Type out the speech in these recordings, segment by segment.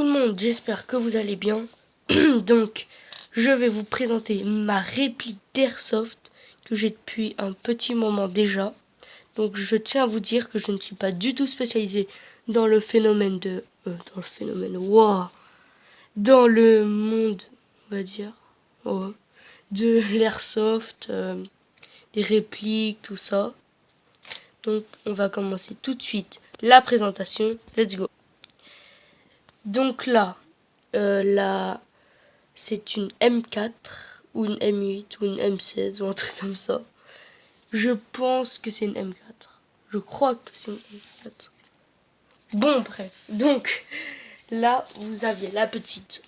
Tout le monde, j'espère que vous allez bien. Donc, je vais vous présenter ma réplique d'Airsoft que j'ai depuis un petit moment déjà. Donc, je tiens à vous dire que je ne suis pas du tout spécialisé dans le phénomène de... dans le monde, on va dire, de l'Airsoft, des répliques, tout ça. Donc, on va commencer tout de suite la présentation. Let's go. Donc là, c'est une M4 ou une M8 ou une M16 ou un truc comme ça. Je pense que c'est une M4. Je crois que c'est une M4. Bon, bref. Donc, là, vous avez la petite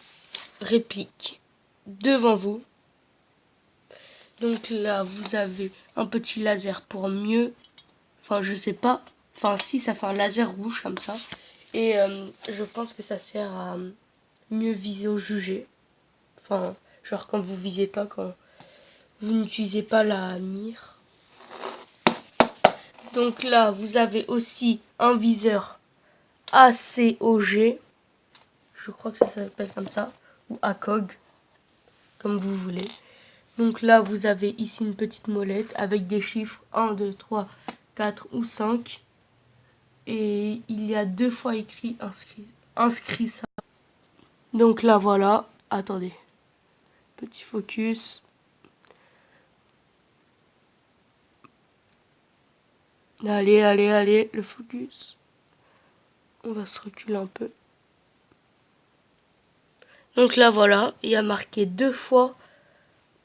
réplique devant vous. Donc là, vous avez un petit laser pour mieux... Enfin, je sais pas. Enfin, si, ça fait un laser rouge comme ça. Et je pense que ça sert à mieux viser au jugé. Enfin, genre quand vous visez pas, quand vous n'utilisez pas la mire. Donc là, vous avez aussi un viseur ACOG. Je crois que ça s'appelle comme ça. Ou ACOG, comme vous voulez. Donc là, vous avez ici une petite molette avec des chiffres 1, 2, 3, 4 ou 5. Et il y a 2 fois écrit inscrit ça. Donc là, voilà. Attendez. Petit focus. Allez, le focus. On va se reculer un peu. Donc là, voilà. Il y a marqué 2 fois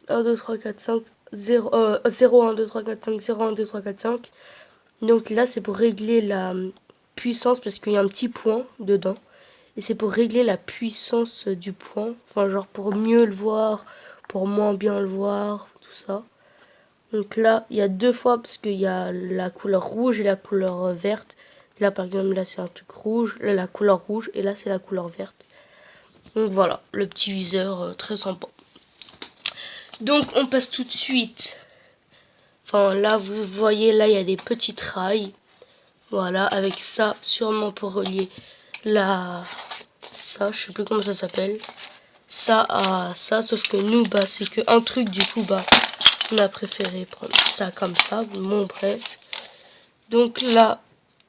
1, 2, 3, 4, 5, 0, 0, 1, 2, 3, 4, 5, 0, 1, 2, 3, 4, 5. Donc là, c'est pour régler la puissance parce qu'il y a un petit point dedans. Et c'est pour régler la puissance du point. Enfin, genre pour mieux le voir, pour moins bien le voir, tout ça. Donc là, il y a 2 fois parce qu'il y a la couleur rouge et la couleur verte. Là, par exemple, là, c'est un truc rouge. Là, la couleur rouge. Et là, c'est la couleur verte. Donc voilà, le petit viseur très sympa. Donc, on passe tout de suite. Enfin, là, vous voyez, là, il y a des petites rails. Voilà, avec ça, sûrement pour relier ça, je sais plus comment ça s'appelle. Ça à ça, sauf que nous, bah, c'est que un truc, du coup, bah, on a préféré prendre ça comme ça. Bon, bref. Donc là,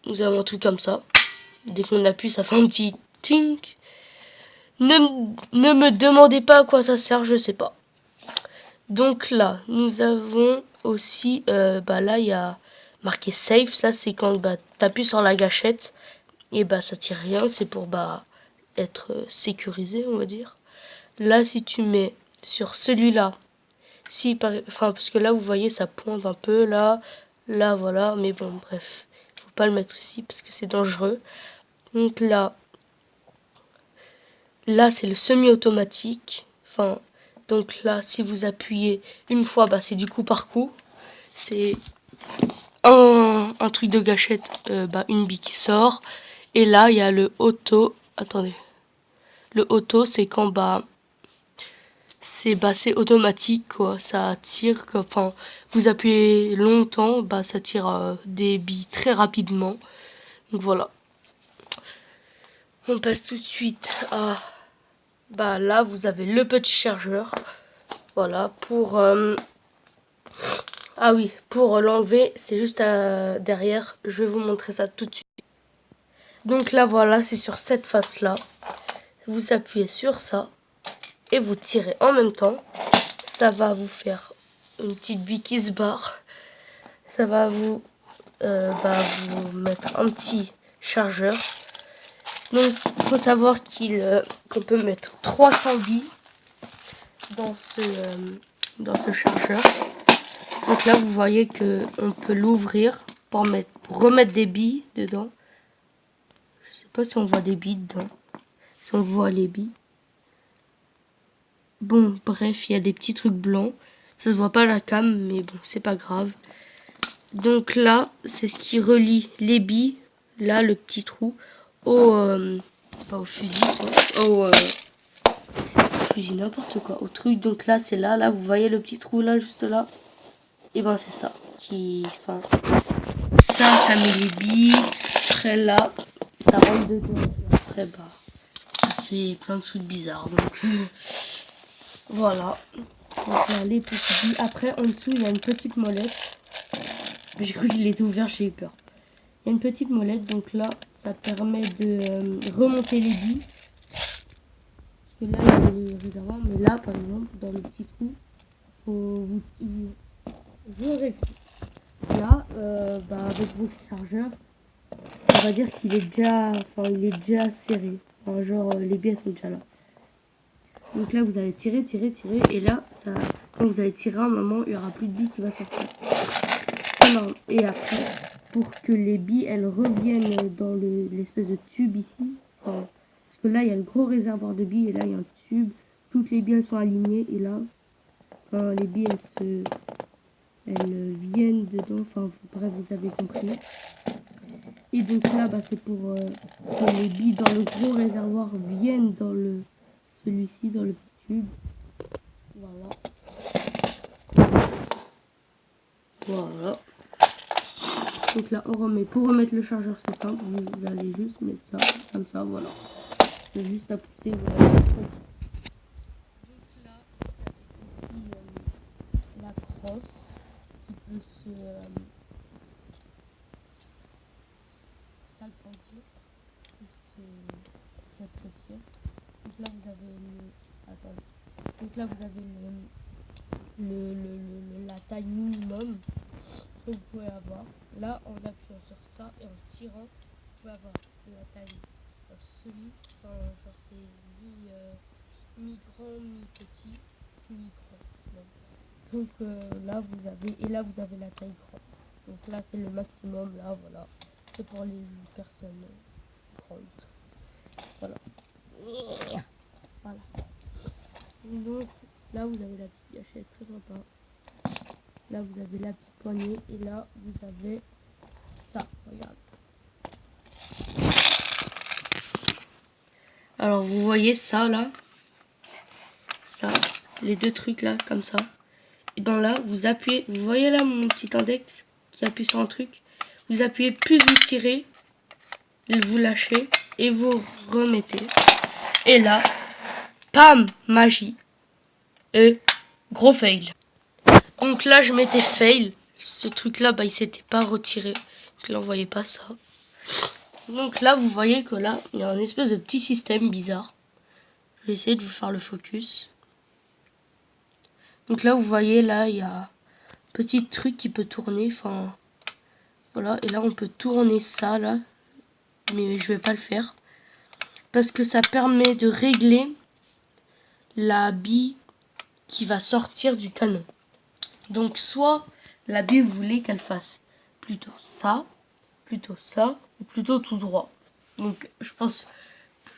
nous avons un truc comme ça. Dès qu'on appuie, ça fait un petit tink. Ne me demandez pas à quoi ça sert, je sais pas. Donc là, nous avons aussi, bah là, il y a marqué safe. Ça, c'est quand bah, tu appuies sur la gâchette et bah ça tire rien. C'est pour bah être sécurisé, on va dire. Là, si tu mets sur celui-là, enfin, parce que là, vous voyez, ça pointe un peu, là, voilà. Mais bon, bref, faut pas le mettre ici parce que c'est dangereux. Donc là, c'est le semi-automatique. Enfin, donc là, si vous appuyez une fois, bah, c'est du coup par coup. C'est un truc de gâchette, bah, une bille qui sort. Et là, il y a le auto. Attendez. Le auto, c'est quand bah c'est automatique, quoi. Ça tire. Enfin, vous appuyez longtemps, bah ça tire des billes très rapidement. Donc voilà. On passe tout de suite à... Bah là, vous avez le petit chargeur. Voilà, pour... Ah oui, pour l'enlever, c'est juste derrière. Je vais vous montrer ça tout de suite. Donc là, voilà, c'est sur cette face-là. Vous appuyez sur ça et vous tirez en même temps. Ça va vous faire une petite bille qui se barre. Ça va vous mettre un petit chargeur. Donc, il faut savoir qu'on peut mettre 300 billes dans ce chargeur. Donc là, vous voyez qu'on peut l'ouvrir pour remettre des billes dedans. Je sais pas si on voit des billes dedans. Si on voit les billes. Bon, bref, il y a des petits trucs blancs. Ça se voit pas à la cam, mais bon, c'est pas grave. Donc là, c'est ce qui relie les billes. Là, le petit trou pas au fusil, au fusil n'importe quoi, au truc. Donc là, c'est là, vous voyez le petit trou là, juste là. Et ben c'est ça enfin, ça met les billes. Après là, ça rentre dedans. Après bah, ça fait plein de trucs bizarres. Donc voilà. Donc là, les petits billes. Après, en dessous, il y a une petite molette. J'ai cru qu'il était ouvert, j'ai eu peur. Il y a une petite molette, donc là, ça permet de remonter les billes. Parce que là, il y a les réservoirs, mais là, par exemple, dans le petit trou, faut je vous explique. Là, avec votre chargeur, on va dire qu'il est déjà, il est déjà serré. Enfin, genre, les billes sont déjà là. Donc là, vous allez tirer, et là, ça, quand vous allez tirer un moment, il n'y aura plus de billes qui va sortir. C'est énorme. Et après, pour que les billes, elles reviennent dans l'espèce de tube ici, parce que là, il y a le gros réservoir de billes, et là, il y a un tube. Toutes les billes, elles sont alignées, et là, les billes, elles viennent dedans. Enfin, bref, vous avez compris. Et donc là, c'est pour que les billes dans le gros réservoir viennent dans celui-ci, dans le petit tube. Voilà. Voilà. Donc là, on remet. Pour remettre le chargeur, c'est simple. Vous allez juste mettre ça, comme ça, voilà. C'est juste à pousser, voilà. Donc là, vous avez aussi la crosse qui peut s'agrandir et se rétrécir. Donc là, vous avez attendez. Donc là, vous avez la taille minimum que vous pouvez avoir. Là, en appuyant sur ça et en tirant, vous pouvez avoir la taille semi, genre c'est mi-grand, mi-petit, mi-grand. Donc là, vous avez la taille grande. Donc là, c'est le maximum, là, voilà. C'est pour les personnes grandes. Voilà. Voilà. Donc là, vous avez la petite gâchette, très sympa. Là, vous avez la petite poignée. Et là, vous avez ça. Regarde. Alors, vous voyez ça, là. Ça. Les deux trucs, là, comme ça. Et bien là, vous appuyez. Vous voyez là, mon petit index qui appuie sur un truc. Vous appuyez, plus vous tirez. Vous lâchez. Et vous remettez. Et là, pam, magie. Et gros fail. Donc là, je mettais fail. Ce truc-là, il s'était pas retiré. Donc là, on voyait pas ça. Donc là, vous voyez que là, il y a un espèce de petit système bizarre. Je vais essayer de vous faire le focus. Donc là, vous voyez, là, il y a un petit truc qui peut tourner. Enfin, voilà. Et là, on peut tourner ça, là. Mais je vais pas le faire. Parce que ça permet de régler la bille qui va sortir du canon. Donc, soit la bille, vous voulez qu'elle fasse plutôt ça, ou plutôt tout droit. Donc, je pense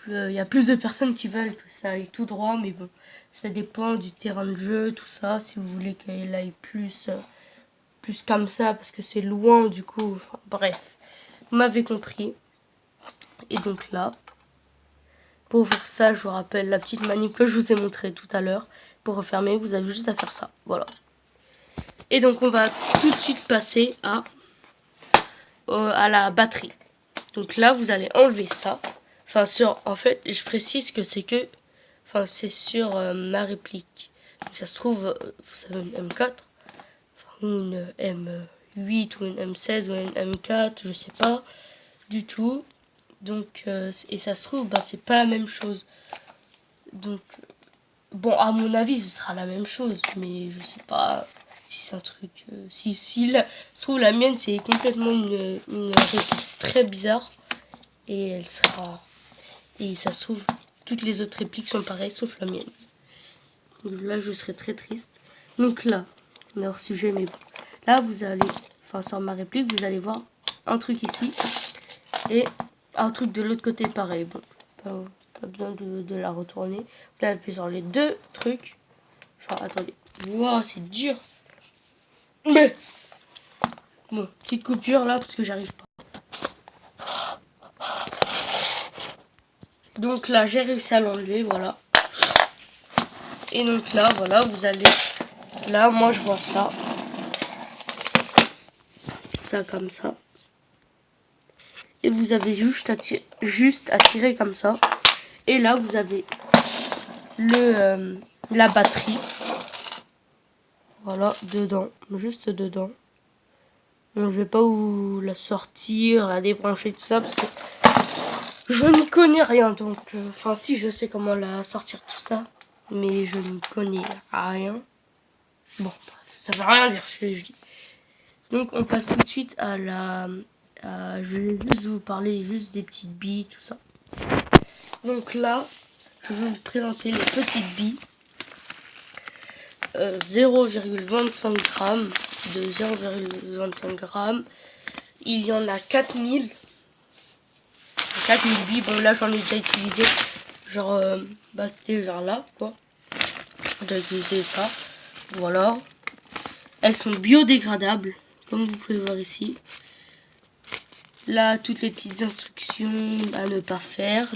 qu'il y a plus de personnes qui veulent que ça aille tout droit, mais bon, ça dépend du terrain de jeu, tout ça. Si vous voulez qu'elle aille plus comme ça, parce que c'est loin, du coup, enfin, bref. Vous m'avez compris. Et donc là, pour faire ça, je vous rappelle la petite manip que je vous ai montré tout à l'heure. Pour refermer, vous avez juste à faire ça. Voilà. Et donc, on va tout de suite passer à la batterie. Donc là, vous allez enlever ça. Enfin, en fait, je précise que c'est sur ma réplique. Donc ça se trouve, vous savez, une M4, ou une M8, ou une M16, ou une M4, je sais pas du tout. Donc, et ça se trouve, c'est pas la même chose. Donc, bon, à mon avis, ce sera la même chose, mais je sais pas si c'est un truc. Se trouve, la mienne, c'est complètement une réplique très bizarre. Et elle sera. Et ça se trouve, toutes les autres répliques sont pareilles, sauf la mienne. Donc là, je serais très triste. Donc là, on est hors sujet, mais bon. Là, vous allez. Enfin, sur ma réplique, vous allez voir un truc ici. Et un truc de l'autre côté, pareil. Bon, pas besoin de la retourner. Vous allez appuyer sur les deux trucs. Enfin, attendez. Waouh, c'est dur. Mais. Bon, petite coupure là, parce que j'arrive pas. Donc là, j'ai réussi à l'enlever, voilà. Et donc là, voilà, vous allez... Là, moi, je vois ça. Ça, comme ça. Et vous avez juste à tirer comme ça. Et là, vous avez la batterie. Voilà, dedans, juste dedans. Bon, je vais pas vous la sortir, la débrancher, tout ça, parce que je n'y connais rien. Donc, enfin, si, je sais comment la sortir, tout ça. Mais je n'y connais rien. Bon, bref, ça veut rien dire ce que je dis. Donc, on passe tout de suite à je vais juste vous parler juste des petites billes, tout ça. Donc là, je vais vous présenter les petites billes. 0,25 grammes, de 0,25 grammes. Il y en a 4000 billes. Bon, là j'en ai déjà utilisé, genre c'était vers là, quoi. J'ai déjà utilisé ça. Voilà, elles sont biodégradables, comme vous pouvez voir ici. Là, toutes les petites instructions à ne pas faire.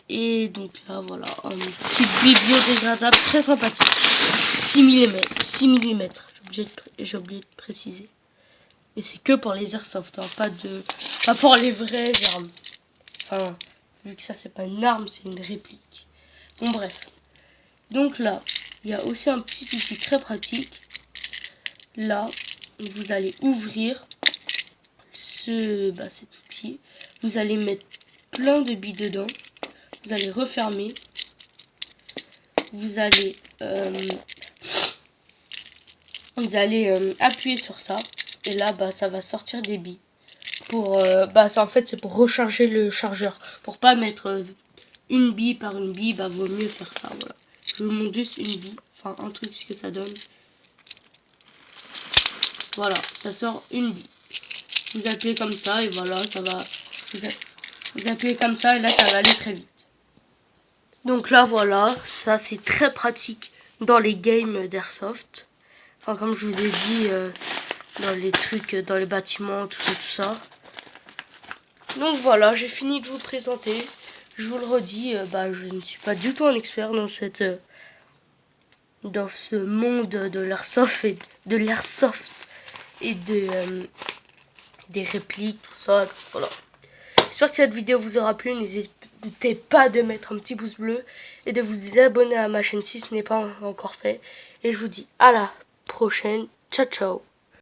Et donc là, voilà, une petite bille biodégradable très sympathique. 6 mm. J'ai oublié de préciser. Et c'est que pour les airsoft, hein, pas pour les vraies armes. Enfin, vu que ça, c'est pas une arme, c'est une réplique. Bon, bref. Donc là, il y a aussi un petit outil très pratique. Là, vous allez ouvrir cet outil. Vous allez mettre plein de billes dedans. Vous allez refermer. Vous allez appuyer sur ça. Et là, ça va sortir des billes. Ça, en fait, c'est pour recharger le chargeur. Pour pas mettre une bille par une bille, vaut mieux faire ça. Voilà. Je vous montre juste une bille. Enfin, un truc, ce que ça donne. Voilà, ça sort une bille. Vous appuyez comme ça et voilà, ça va. Vous appuyez comme ça et là, ça va aller très vite. Donc là, voilà, ça c'est très pratique dans les games d'airsoft. Enfin, comme je vous l'ai dit, dans les trucs, dans les bâtiments, tout ça. Donc voilà, j'ai fini de vous présenter. Je vous le redis, je ne suis pas du tout un expert dans ce monde de l'airsoft et des répliques, tout ça. Voilà. J'espère que cette vidéo vous aura plu. N'hésitez pas de mettre un petit pouce bleu et de vous abonner à ma chaîne si ce n'est pas encore fait. Et je vous dis à la prochaine. Ciao, ciao.